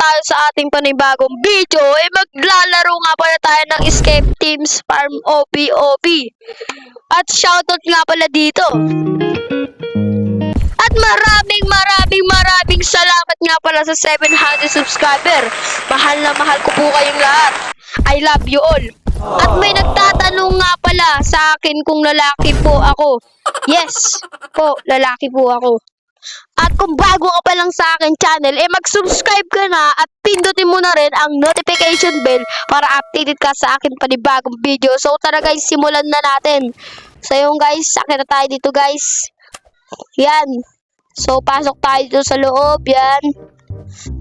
tayo sa ating panibagong video. Maglalaro nga pala tayo ng Escape Teams Farm OB. At shoutout nga pala dito. At maraming salamat nga pala sa 700 subscriber. Mahal na mahal ko po kayong lahat. I love you all. At may nagtatanong nga pala sa akin kung lalaki po ako. Yes po, lalaki po ako. At kung bago ka pa lang sa akin channel, mag-subscribe ka na at pindutin mo na rin ang notification bell para updated ka sa akin panibagong video. So tara guys, simulan na natin. So yung guys, sakit na tayo dito guys. Yan. So pasok tayo dito sa loob, yan.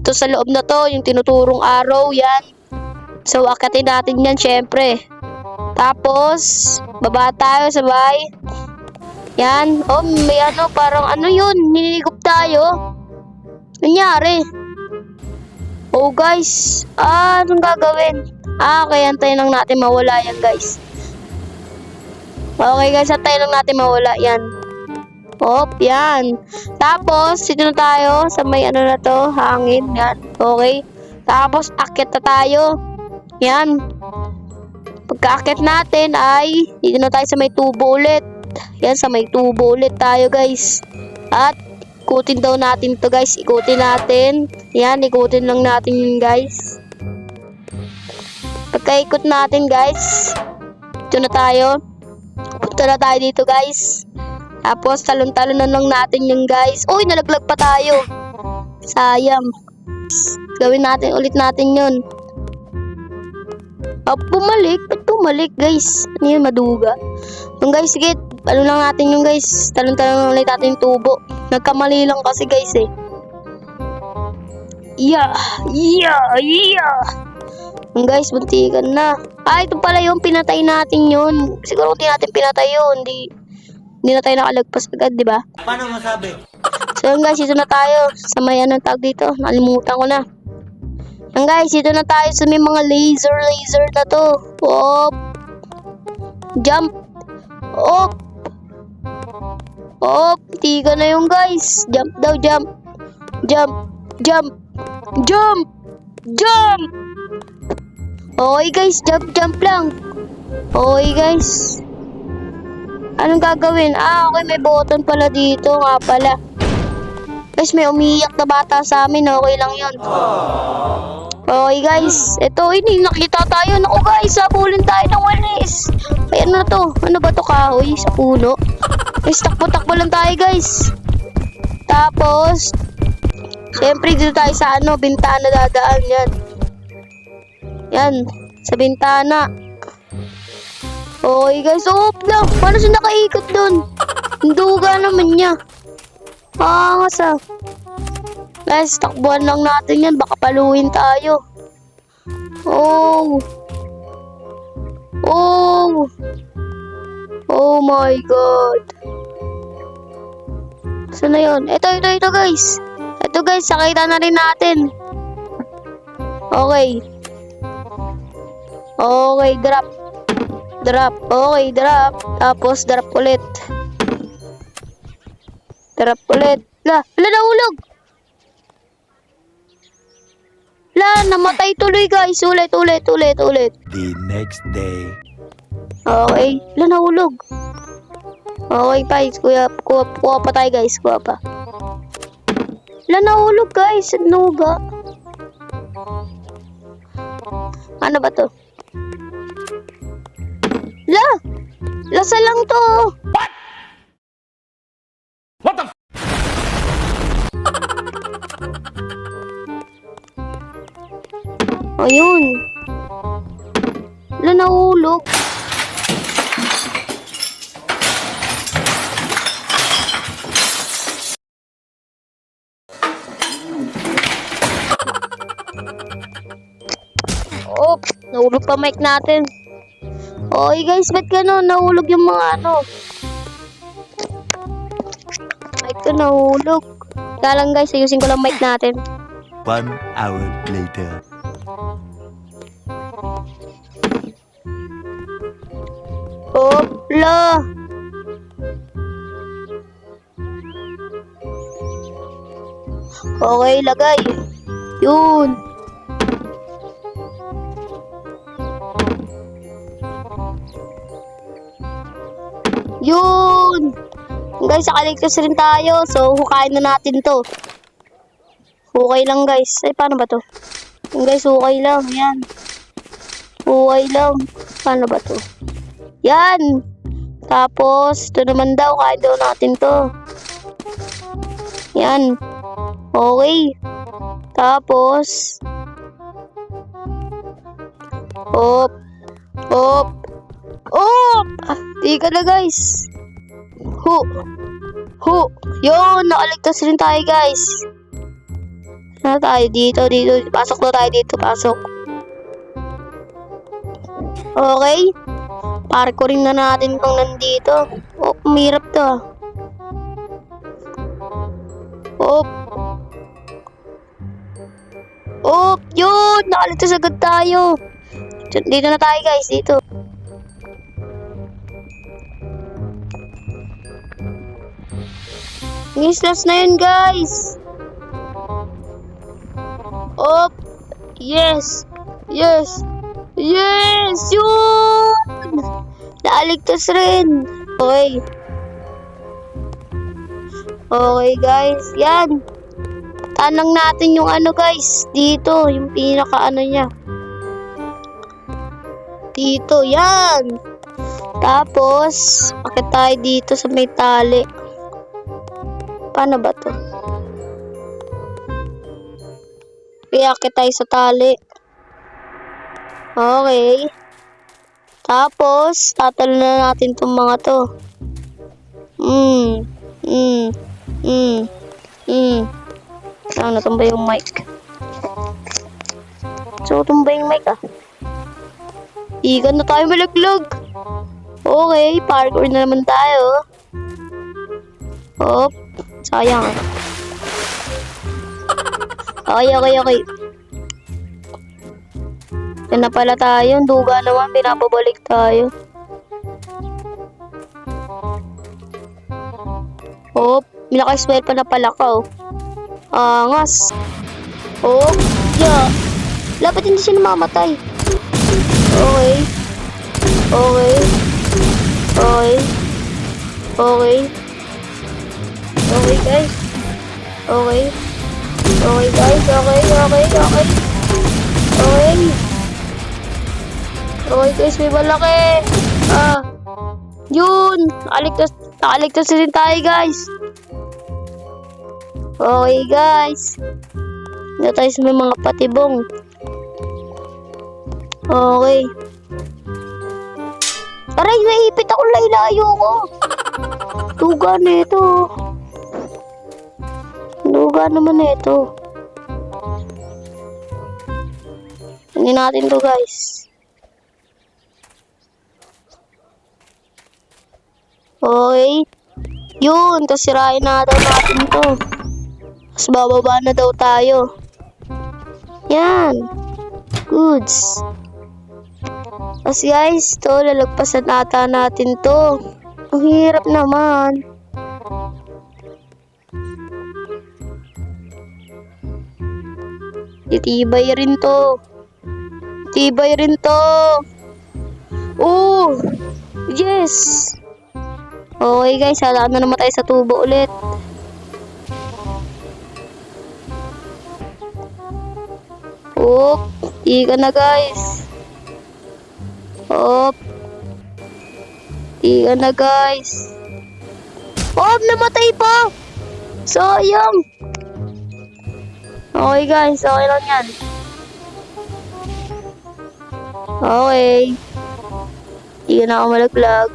Ito sa loob na to, yung tinuturong arrow, yan. So akatin natin yan syempre. Tapos, baba tayo sabay. Yan. Oh, may ano, parang ano yun. Niligop tayo. Nangyari. Oh, guys. Anong gagawin? Okay, antayin lang natin mawala yan, guys. Okay, guys. Antayin lang natin mawala yan. Hop, yan. Tapos, dito na tayo sa may ano na to. Hangin, yan. Okay. Tapos, akyat na tayo. Yan. Pagka-akyat natin ay, dito na tayo sa may tubo ulit. Yan, sa may tubo ulit tayo guys. At ikutin daw natin to guys. Ikutin natin. Yan, ikutin lang natin yun guys. Pagka-ikot natin guys, ito na tayo. Punta na tayo dito guys. Tapos talon-talon na lang natin yun guys. Uy, nalaglag pa tayo. Sayang. Gawin natin ulit natin yun. Bumalik. Ba't bumalik guys? Ano yun, maduga? Yung guys, sige. Ano lang natin yung guys. Talon-talon ulit natin yung tubo. Nagkamali lang kasi guys eh. Yeah. Yung guys, buntikan na. Ito pala yung pinatay natin yun. Siguro hindi natin pinatay yun. Hindi na tayo nakalagpas agad, di ba? Paano masabi? So yung guys, ito na tayo. Sa may anong tag dito. Nalimutan ko na. Yung guys, ito na tayo sa may mga laser na to. Op. Jump. Op. Op. Tiga na yung guys. Jump daw, jump. Jump. Okay guys, jump lang. Okay guys. Anong gagawin? Okay, may button pala dito nga pala. Guys, may umiiyak na bata sa amin. Okay lang yun. Okay guys, ito hindi nakita tayo. Naku guys, sabulin tayo ng walis. Ay ano to? Ano ba to, kahoy sa puno? Guys, takbo lang tayo guys. Tapos syempre dito tayo sa ano, bintana dadaan yan. Yan, sa bintana. Okay guys, lang. Paano siya nakaikot dun? Duga naman niya. Angas ah. Guys, takbuhan lang natin yan. Baka paluin tayo. Oh my God. Saan na yun? Ito guys. Ito guys, sakita na rin natin. Okay. Okay, drop. Okay, drop. Tapos drop ulit. Nahulog. Namatay tuloy guys. Ulit. The next day. Okay. Nahulog. Okay guys. Kuha pa tayo guys. Kuha pa. Nahulog guys. Nuga. Ano ba to? Lasa lang to. What the Ayun. Nahulog. Nahulog pa mic natin. Okay guys, ba't gano'n? Nahulog yung mga ano. Mic ko nahulog. Kaya lang guys, ayusin ko lang mic natin. 1 hour later. Opla! Okay, lagay. Yun. Yun! Guys, nakaligtas rin tayo. So, hukayin na natin to. Hukay lang, guys. Ay, paano ba to? Yun, guys, hukay lang. Yan. Hukay lang. Paano ba to? Yan! Tapos, ito naman daw. Kaya daw natin to. Yan. Okay. Tapos, op. Op. Op! Di ka na, guys. Hu. Yun, nakaligtas rin tayo, guys. Na tayo dito. Pasok na tayo dito, pasok. Okay. Parkourin na natin kung nandito. Oh, umirap to. Yun, nakaligtas agad tayo. Dito na tayo, guys, dito. Last na yun, guys. Yes. Yun! Naaligtas rin. Okay, guys. Yan. Tanang natin yung ano, guys. Dito, yung pinaka ano niya. Dito, yan. Tapos, akit tayo dito sa may tali. Paano ba to? Kaya akit tayo sa tali. Okay. Tapos, tatalo na natin itong mga to. Natumba yung mic. So, tumba yung mic ah. Ikan na tayo malaglag. Okay, parkour na naman tayo. Sayang. Okay. Yan na pala tayo. Duga naman, pinapabalik tayo. Naka-swear pa na pala ka, Angas. Yeah. Dapat hindi siya namamatay. Okay, guys. Okay, guys, may malaki. Yun. Nakaligtas rin tayo, guys. Okay, guys. Dito tayo sa may mga patibong. Okay. Aray, naipit ako, laylayo ko. Duga na ito. Duga naman na ito. Hindi natin to, guys. Okay. Yun, tapos sirain na daw natin to. Tapos bababa na daw tayo. Yan. Goods. Tapos guys, to lalagpasan ata natin to. Ang hirap naman. Titibay rin to. Yes. Okay guys, halaan na naman tayo sa tubo ulit. Iga na guys. Iga na guys. Namatay pa. Sayang. Okay guys, okay lang yan. Okay. Iga na ako malaglag.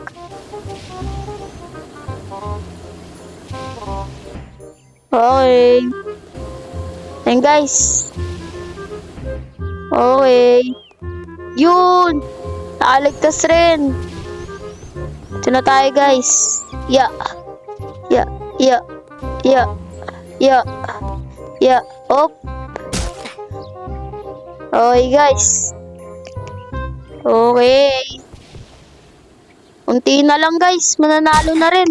Okay. Ayan guys. Okay. Yun. Nakaligtas rin. Ito na tayo guys. Yeah. Okay guys. Okay. Unti na lang guys. Mananalo na rin.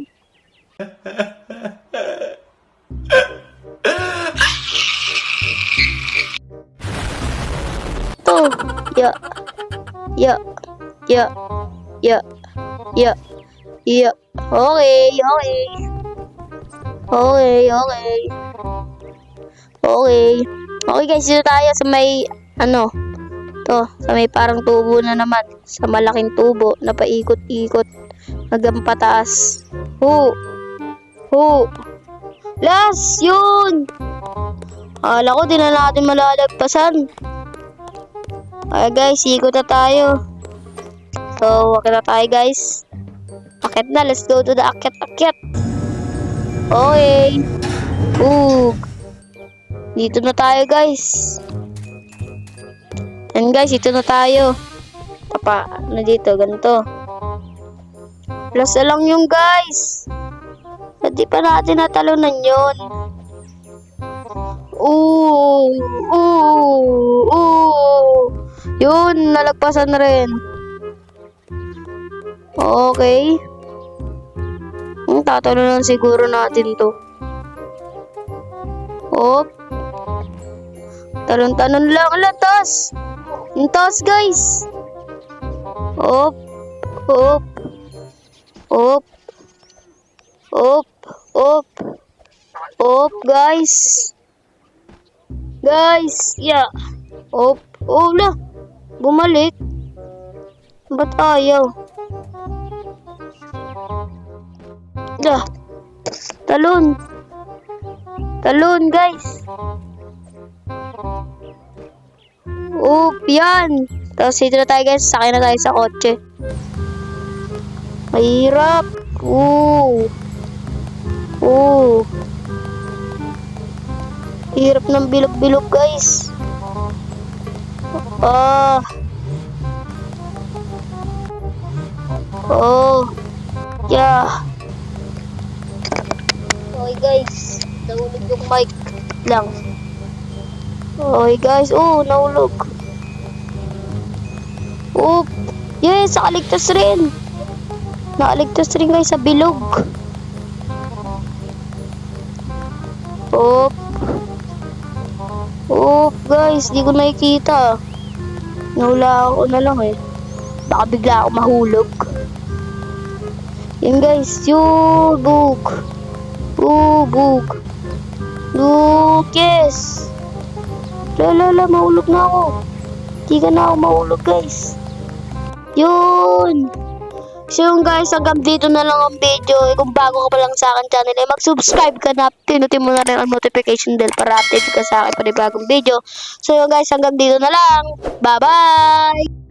Yeah. Okay, okay. Okay, okay. Okay. Okay guys, dito tayo sa may, to, sa may parang tubo na naman. Sa malaking tubo na paikot-ikot. Hanggang pataas. Hu! Hu! Last! Yun! Akala ko di na natin malalagpasan. Okay guys, ikot na tayo. So, akit na tayo guys. Akit na, let's go to the akit-akit. Okay. Dito na tayo guys. And guys, dito na tayo. Na dito, ganito. Plus na lang yung guys. Hindi pa natin natalunan yun. Yun, nalagpasan na rin. Okay. Tatalunan siguro natin to. Talon-talon lang. Ala, taas. Yung taas, guys. Op. Guys. Yeah. Wala. Bumalik. Ba't ayaw? Talon. Talon, guys. Yan. Tapos dito na tayo guys. Sakay na tayo sa kotse. Mahirap. Hirap ng bilog-bilog guys. Yeah. Okay guys. Nahulog yung mic lang. Okay guys. Nahulog. Yes, nakaligtas rin. Nakaligtas rin guys sa bilog. Guys, di ko nakikita. Nahula ako na lang eh. Baka bigla ako mahulog. Yan guys, bug. Yes. Mahulog na ako. Di ka na ako mahulog guys. Yun. So yun guys, hanggang dito na lang ang video. Kung bago ka pa lang sa akin channel, mag-subscribe ka na. Pinutin mo na rin ang notification bell para update ka sa akin pa bagong video. So yun guys, hanggang dito na lang. Bye-bye!